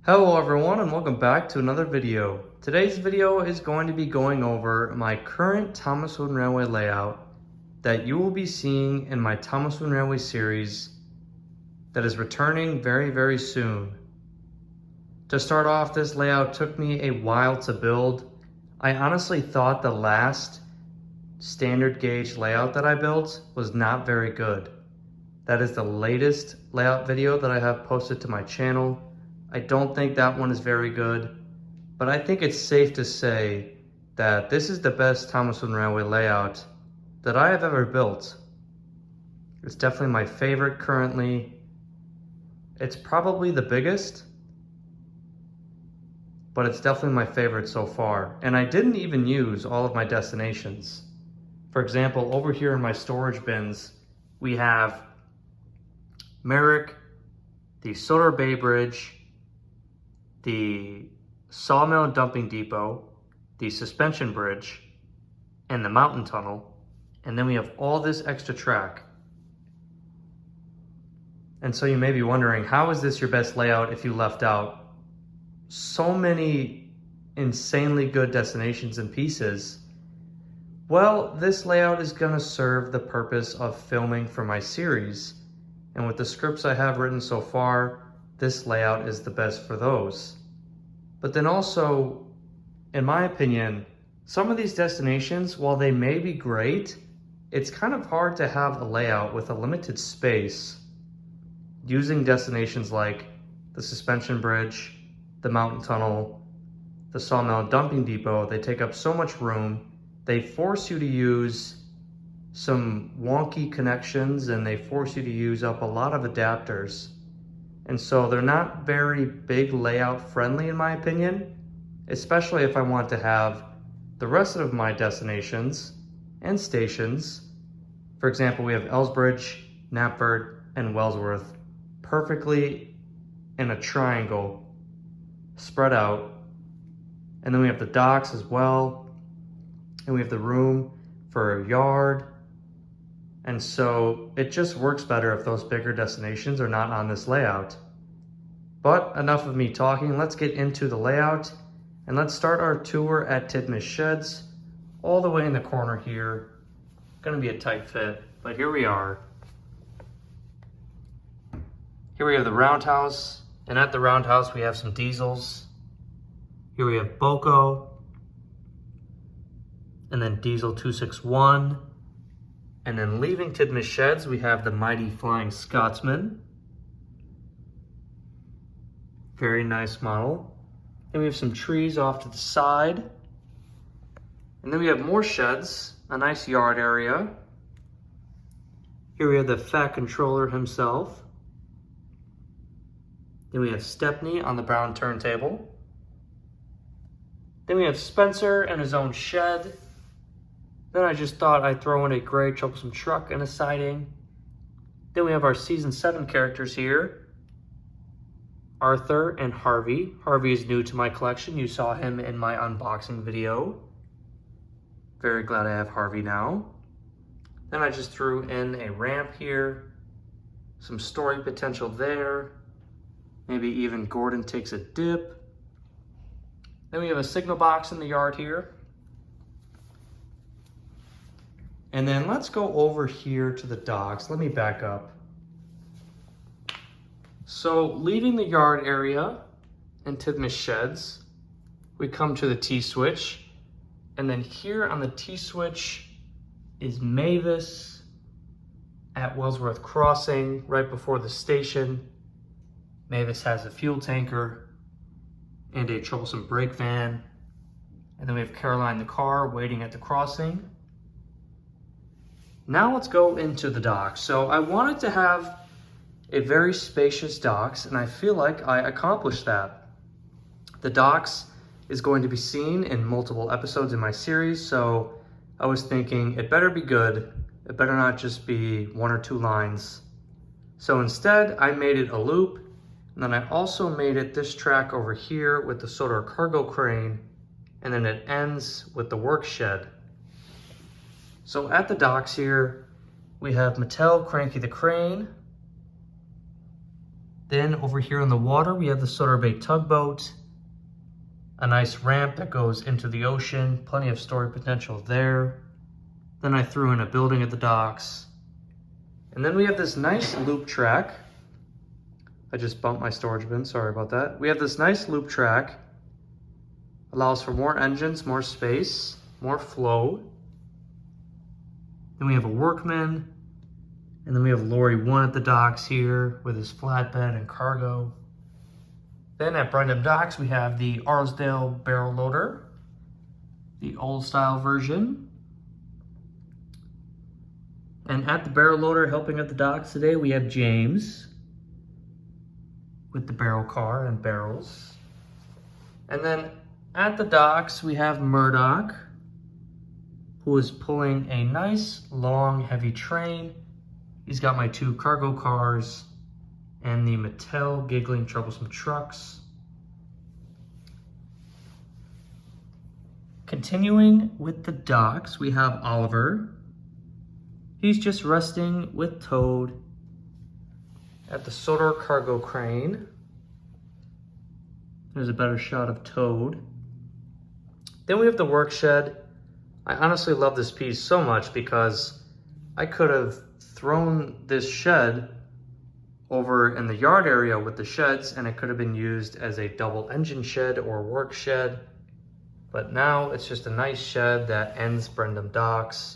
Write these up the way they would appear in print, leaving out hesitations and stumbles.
Hello everyone and welcome back to another video. Today's video is going to be going over my current Thomas Wooden Railway layout that you will be seeing in my Thomas Wooden Railway series that is returning very soon. To start off, this layout took me a while to build. I honestly thought the last standard gauge layout that I built was not very good. That is the latest layout video that I have posted to my channel. I don't think that one is very good, but I think it's safe to say that this is the best Thomas Wooden Railway layout that I have ever built. It's definitely my favorite currently. It's probably the biggest, but it's definitely my favorite so far. And I didn't even use all of my destinations. For example, over here in my storage bins, we have Merrick, the Sodor Bay Bridge, the Sawmill and Dumping Depot, the Suspension Bridge, and the Mountain Tunnel. And then we have all this extra track. And so you may be wondering, how is this your best layout if you left out so many insanely good destinations and pieces? Well, this layout is gonna serve the purpose of filming for my series. And with the scripts I have written so far, this layout is the best for those. But then also, in my opinion, some of these destinations, while they may be great, it's kind of hard to have a layout with a limited space using destinations like the Suspension Bridge, the Mountain Tunnel, the Sawmill and Dumping Depot. They take up so much room. They force you to use some wonky connections and they force you to use up a lot of adapters. And so they're not very big layout friendly in my opinion, especially if I want to have the rest of my destinations and stations. For example, we have Elsbridge, Knapford, and Wellsworth perfectly in a triangle spread out. And then we have the docks as well. And we have the room for a yard. And so it just works better if those bigger destinations are not on this layout. But enough of me talking, let's get into the layout and let's start our tour at Tidmouth Sheds, all the way in the corner here. Gonna be a tight fit, but here we are. Here we have the roundhouse, and at the roundhouse we have some diesels. Here we have Boco, and then Diesel 261. And then leaving Tidmouth Sheds, we have the mighty Flying Scotsman. Very nice model. Then we have some trees off to the side. And then we have more sheds, a nice yard area. Here we have the Fat Controller himself. Then we have Stepney on the brown turntable. Then we have Spencer and his own shed. Then I just thought I'd throw in a gray troublesome truck and a siding. Then we have our season 7 characters here. Arthur and Harvey. Harvey is new to my collection. You saw him in my unboxing video. Very glad I have Harvey now. Then I just threw in a ramp here. Some story potential there. Maybe even Gordon takes a dip. Then we have a signal box in the yard here. And then let's go over here to the docks. Let me back up. So leaving the yard area and Tidmouth Sheds, we come to the T-switch. And then here on the T-switch is Mavis at Wellsworth Crossing, right before the station. Mavis has a fuel tanker and a troublesome brake van. And then we have Caroline the car waiting at the crossing. Now let's go into the docks. So I wanted to have a very spacious docks, and I feel like I accomplished that. The docks is going to be seen in multiple episodes in my series, so I was thinking it better be good. It better not just be 1 or 2 lines. So instead, I made it a loop, and then I also made it this track over here with the Sodor cargo crane, and then it ends with the work shed. So at the docks here, we have Mattel Cranky the Crane. Then over here in the water, we have the Sodor Bay tugboat, a nice ramp that goes into the ocean, plenty of storage potential there. Then I threw in a building at the docks. And then we have this nice loop track. I just bumped my storage bin, sorry about that. We have this nice loop track. Allows for more engines, more space, more flow. Then we have a workman. And then we have Lorry 1 at the docks here with his flatbed and cargo. Then at Brendam Docks, we have the Arsdale barrel loader, the old style version. And at the barrel loader helping at the docks today, we have James with the barrel car and barrels. And then at the docks, we have Murdoch, who is pulling a nice, long, heavy train. He's got my 2 cargo cars and the Mattel Giggling Troublesome Trucks. Continuing with the docks, we have Oliver. He's just resting with Toad at the Sodor cargo crane. There's a better shot of Toad. Then we have the work shed. I honestly love this piece so much because I could have thrown this shed over in the yard area with the sheds and it could have been used as a double engine shed or work shed. But now it's just a nice shed that ends Brendam Docks.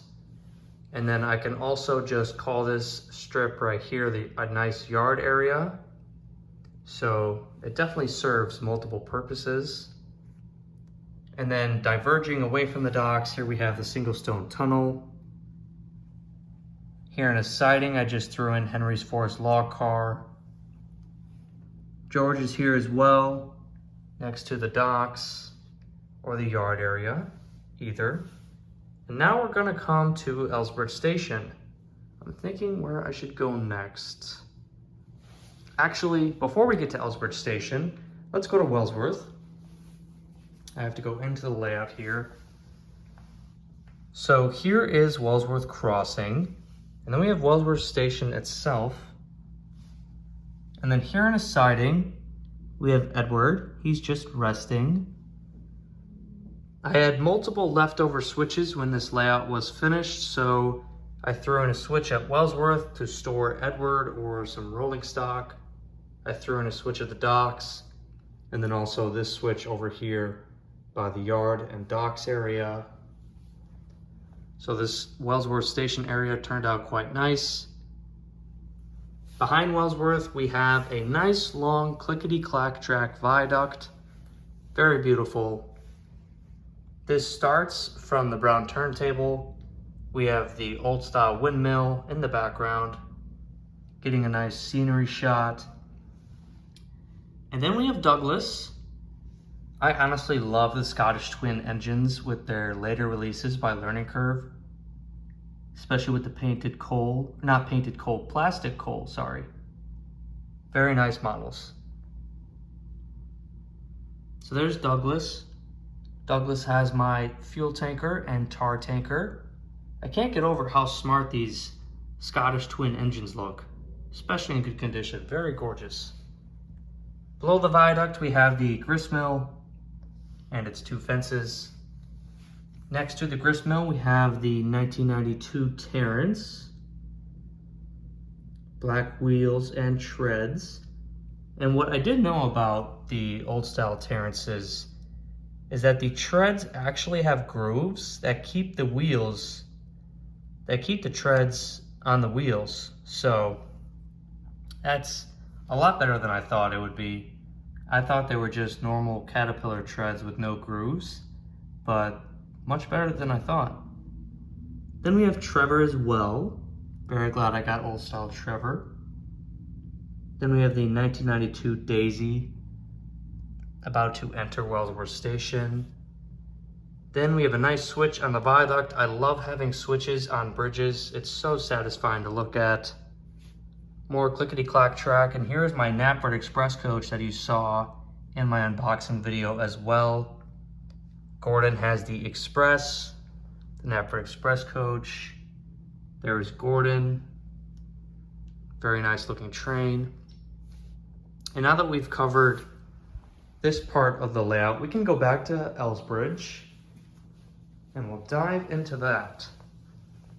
And then I can also just call this strip right here a nice yard area. So it definitely serves multiple purposes. And then diverging away from the docks, here we have the single stone tunnel. Here in a siding, I just threw in Henry's Forest log car. George is here as well, next to the docks or the yard area, either. And now we're gonna come to Ellsworth Station. I'm thinking where I should go next. Actually, before we get to Ellsworth Station, let's go to Wellsworth. I have to go into the layout here. So here is Wellsworth Crossing. And then we have Wellsworth Station itself. And then here in a siding, we have Edward. He's just resting. I had multiple leftover switches when this layout was finished, so I threw in a switch at Wellsworth to store Edward or some rolling stock. I threw in a switch at the docks, and then also this switch over here by the yard and docks area. So this Wellsworth Station area turned out quite nice. Behind Wellsworth, we have a nice long clickety-clack track viaduct. Very beautiful. This starts from the brown turntable. We have the old style windmill in the background, getting a nice scenery shot. And then we have Douglas. I honestly love the Scottish twin engines with their later releases by Learning Curve, especially with the plastic coal, sorry. Very nice models. So there's Douglas. Douglas has my fuel tanker and tar tanker. I can't get over how smart these Scottish twin engines look, especially in good condition, very gorgeous. Below the viaduct, we have the gristmill and its 2 fences. Next to the gristmill, we have the 1992 Terrence. Black wheels and treads. And what I did know about the old style Terrences is that the treads actually have grooves that keep the treads on the wheels. So that's a lot better than I thought it would be. I thought they were just normal Caterpillar treads with no grooves, but much better than I thought. Then we have Trevor as well. Very glad I got old style Trevor. Then we have the 1992 Daisy, about to enter Wellsworth Station. Then we have a nice switch on the viaduct. I love having switches on bridges. It's so satisfying to look at. More clickety-clack track, and here's my Knapford Express coach that you saw in my unboxing video as well. Gordon has the Express, the Knapford Express coach. There's Gordon. Very nice looking train. And now that we've covered this part of the layout, we can go back to Elsbridge and we'll dive into that.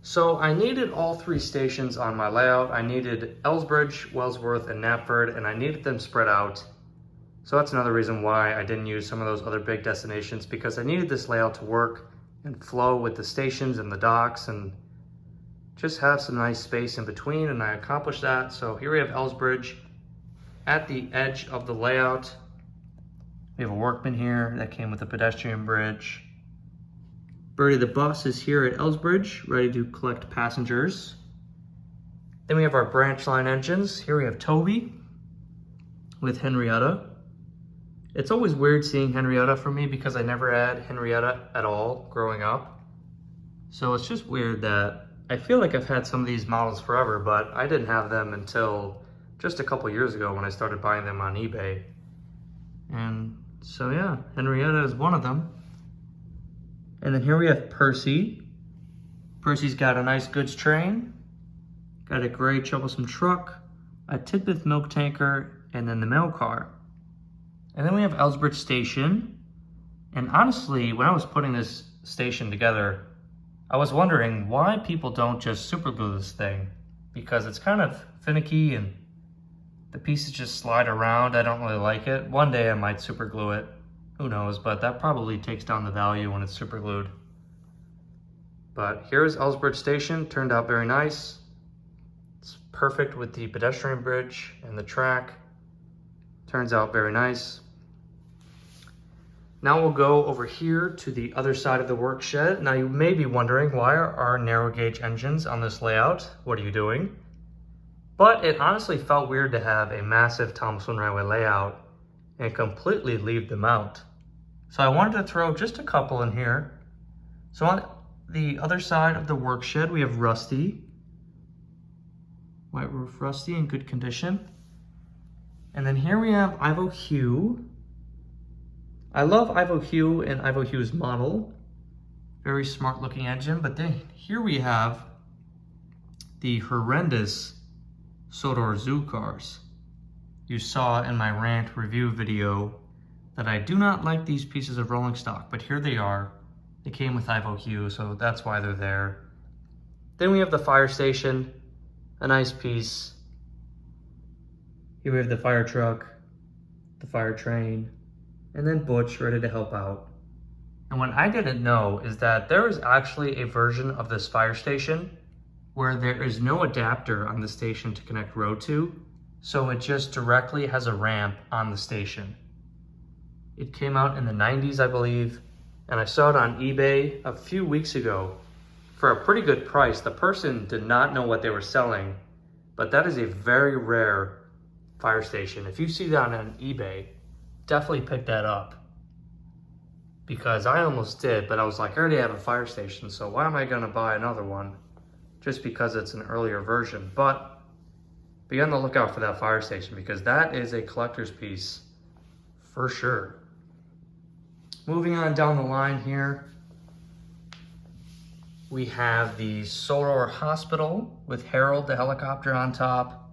So I needed all three stations on my layout. I needed Elsbridge, Wellsworth, and Knapford, and I needed them spread out. So that's another reason why I didn't use some of those other big destinations, because I needed this layout to work and flow with the stations and the docks and just have some nice space in between, and I accomplished that. So here we have Elsbridge at the edge of the layout. We have a workman here that came with a pedestrian bridge. Birdie the bus is here at Elsbridge, ready to collect passengers. Then we have our branch line engines. Here we have Toby with Henrietta. It's always weird seeing Henrietta for me because I never had Henrietta at all growing up. So it's just weird that I feel like I've had some of these models forever, but I didn't have them until just a couple years ago when I started buying them on eBay. And so yeah, Henrietta is one of them. And then here we have Percy. Percy's got a nice goods train, got a gray troublesome truck, a Tidmouth milk tanker, and then the mail car. And then we have Elsbridge Station. And honestly, when I was putting this station together, I was wondering why people don't just super glue this thing, because it's kind of finicky and the pieces just slide around. I don't really like it. One day I might super glue it. Who knows, but that probably takes down the value when it's super glued. But here's Elsbridge Station, turned out very nice. It's perfect with the pedestrian bridge and the track. Turns out very nice. Now we'll go over here to the other side of the work shed. Now you may be wondering, why are our narrow gauge engines on this layout? What are you doing? But it honestly felt weird to have a massive Thomas Wayne Railway layout and completely leave them out. So I wanted to throw just a couple in here. So on the other side of the work shed, we have Rusty. White roof Rusty in good condition. And then here we have Ivo Hugh. I love Ivo Hugh and Ivo Hugh's model. Very smart looking engine. But then here we have the horrendous Sodor Zoo cars. You saw in my rant review video that I do not like these pieces of rolling stock, but here they are. They came with Ivo Hugh, so that's why they're there. Then we have the fire station, a nice piece. Here we have the fire truck, the fire train, and then Butch ready to help out. And what I didn't know is that there is actually a version of this fire station where there is no adapter on the station to connect road to, so it just directly has a ramp on the station. It came out in the 90s, I believe, and I saw it on eBay a few weeks ago for a pretty good price. The person did not know what they were selling, but that is a very rare fire station. If you see that on eBay, definitely pick that up, because I almost did, but I was like, I already have a fire station, so why am I gonna buy another one just because it's an earlier version? But be on the lookout for that fire station, because that is a collector's piece for sure. Moving on down the line here, we have the Sodor Hospital with Harold the helicopter on top,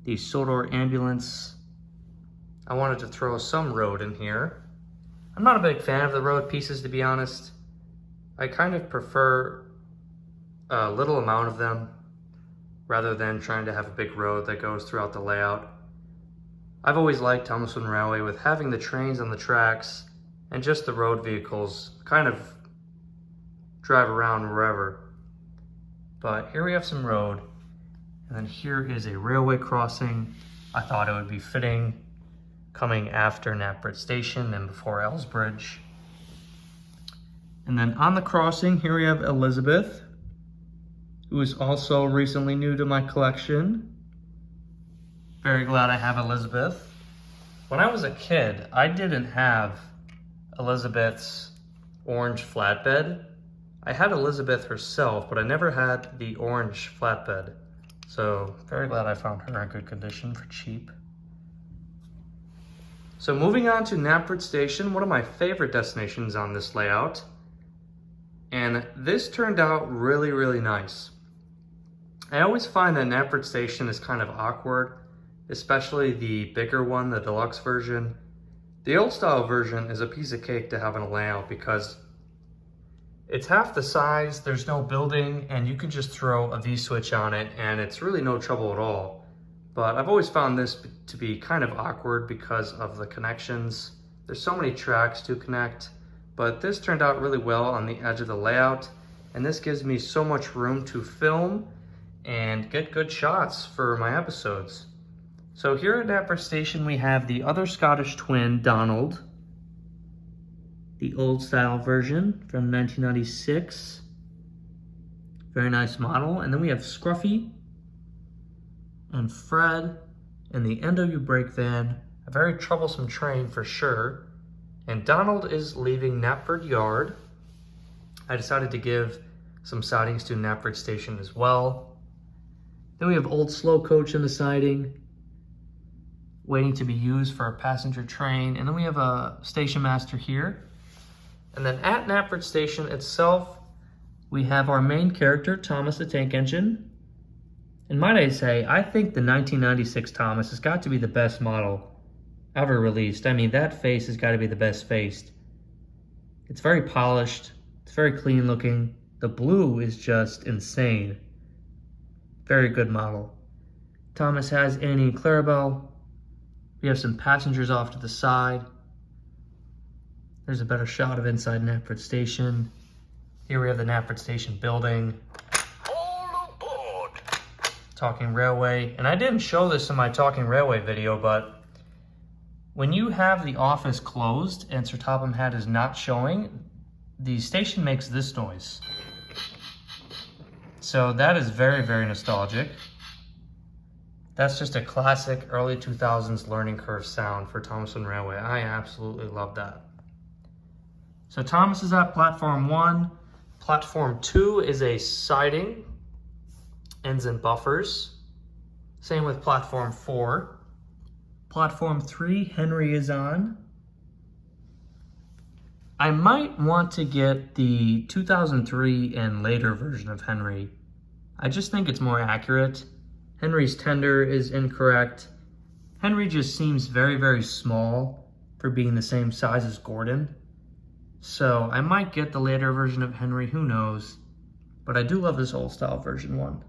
the Sodor ambulance. I wanted to throw some road in here. I'm not a big fan of the road pieces, to be honest. I kind of prefer a little amount of them rather than trying to have a big road that goes throughout the layout. I've always liked Thomas Wayne Railway with having the trains on the tracks and just the road vehicles kind of drive around wherever. But here we have some road, and then here is a railway crossing. I thought it would be fitting coming after Knapford Station and before Elsbridge. And then on the crossing, here we have Elizabeth, who is also recently new to my collection. Very glad I have Elizabeth. When I was a kid, I didn't have Elizabeth's orange flatbed. I had Elizabeth herself, but I never had the orange flatbed. So very glad I found her in good condition for cheap. So moving on to Knapford Station, one of my favorite destinations on this layout. And this turned out really, really nice. I always find that Knapford Station is kind of awkward especially the bigger one, the deluxe version. The old style version is a piece of cake to have in a layout because it's half the size, there's no building, and you can just throw a V-switch on it and it's really no trouble at all. But I've always found this to be kind of awkward because of the connections. There's so many tracks to connect, but this turned out really well on the edge of the layout, and this gives me so much room to film and get good shots for my episodes. So here at Knapford Station, we have the other Scottish twin, Donald, the old style version from 1996. Very nice model. And then we have Scruffy and Fred and the NW brake van, a very troublesome train for sure. And Donald is leaving Knapford Yard. I decided to give some sidings to Knapford Station as well. Then we have Old Slow Coach in the siding, waiting to be used for a passenger train. And then we have a station master here. And then at Knapford Station itself, we have our main character, Thomas the Tank Engine. And might I say, I think the 1996 Thomas has got to be the best model ever released. I mean, that face has got to be the best faced. It's very polished. It's very clean looking. The blue is just insane. Very good model. Thomas has Annie and Clarabelle. We have some passengers off to the side. There's a better shot of inside Knapford Station. Here we have the Knapford Station building. All aboard! Talking Railway. And I didn't show this in my Talking Railway video, but when you have the office closed and Sir Topham Hatt is not showing, the station makes this noise. So that is very, very nostalgic. That's just a classic early 2000s learning curve sound for Thomson Railway. I absolutely love that. So Thomas is at platform 1. Platform 2 is a siding, ends and buffers. Same with platform 4. Platform 3, Henry is on. I might want to get the 2003 and later version of Henry. I just think it's more accurate. Henry's tender is incorrect. Henry just seems very, very small for being the same size as Gordon. So I might get the later version of Henry, who knows. But I do love this old style version 1.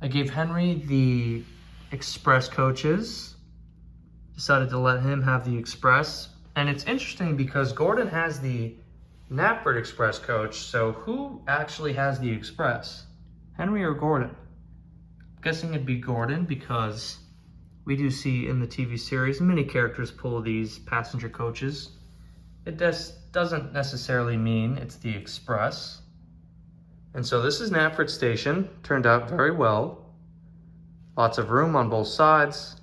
I gave Henry the express coaches. Decided to let him have the express. And it's interesting because Gordon has the Knapford Express coach, so who actually has the express? Henry or Gordon? I'm guessing it'd be Gordon because we do see in the TV series many characters pull these passenger coaches. It doesn't necessarily mean it's the express. And so this is Knapford Station. Turned out very well. Lots of room on both sides.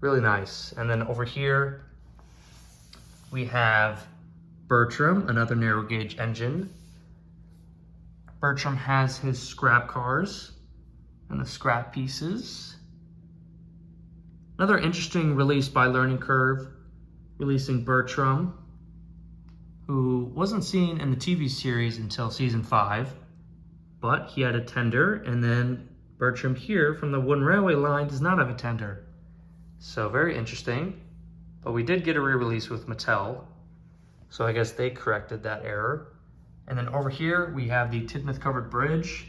Really nice. And then over here, we have Bertram, another narrow gauge engine. Bertram has his scrap cars and the scrap pieces. Another interesting release by Learning Curve, releasing Bertram, who wasn't seen in the TV series until season 5, but he had a tender, and then Bertram here from the Wooden Railway line does not have a tender. So very interesting, but we did get a re-release with Mattel, so I guess they corrected that error. And then over here, we have the Tidmouth Covered Bridge.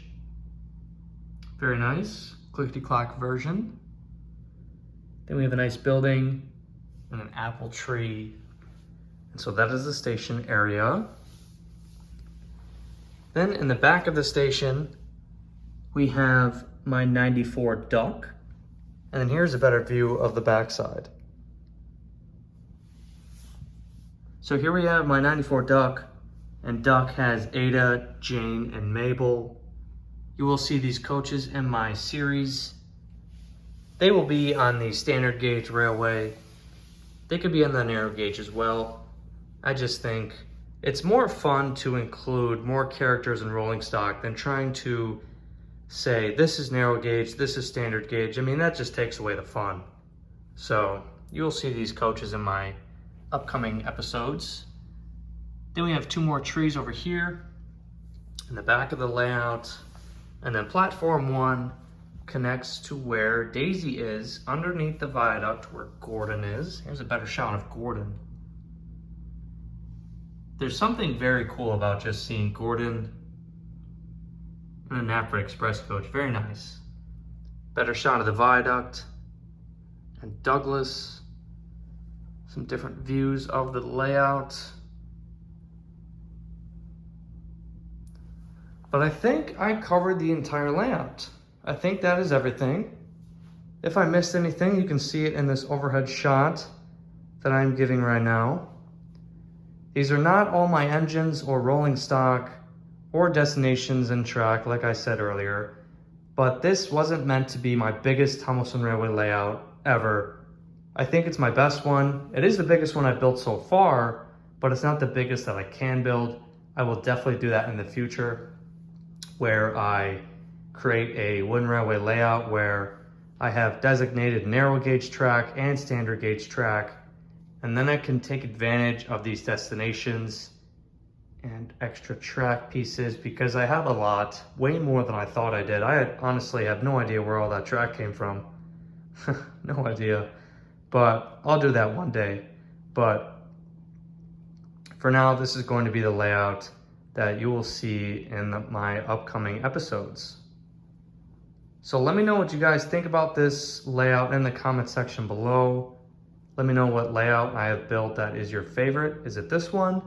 Very nice, clickety-clack version. Then we have a nice building and an apple tree. And so that is the station area. Then in the back of the station, we have my 94 Duck. And then here's a better view of the backside. So here we have my 94 Duck, and Duck has Ada, Jane, and Mabel. You will see these coaches in my series. They will be on the standard gauge railway. They could be on the narrow gauge as well. I just think it's more fun to include more characters in rolling stock than trying to say, this is narrow gauge, this is standard gauge. I mean, that just takes away the fun. So you will see these coaches in my upcoming episodes. Then we have 2 more trees over here in the back of the layout. And then platform 1 connects to where Daisy is, underneath the viaduct where Gordon is. Here's a better shot of Gordon. There's something very cool about just seeing Gordon in a NAPFRE Express coach. Very nice. Better shot of the viaduct and Douglas. Some different views of the layout. But I think I covered the entire layout. I think that is everything. If I missed anything, you can see it in this overhead shot that I'm giving right now. These are not all my engines or rolling stock or destinations and track, like I said earlier, but this wasn't meant to be my biggest Tomlinson Railway layout ever. I think it's my best one. It is the biggest one I've built so far, but it's not the biggest that I can build. I will definitely do that in the future, where I create a wooden railway layout where I have designated narrow gauge track and standard gauge track, and then I can take advantage of these destinations and extra track pieces because I have a lot, way more than I thought I did. Honestly have no idea where all that track came from. No idea, but I'll do that one day. But for now, this is going to be the layout that you will see in my upcoming episodes. So let me know what you guys think about this layout in the comment section below. Let me know what layout I have built that is your favorite. Is it this one?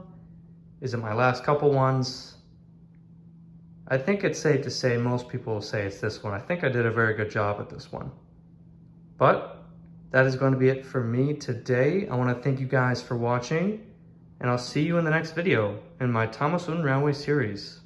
Is it my last couple ones? I think it's safe to say most people will say it's this one. I think I did a very good job at this one. But that is going to be it for me today. I want to thank you guys for watching, and I'll see you in the next video in my Tomlinson Railway series.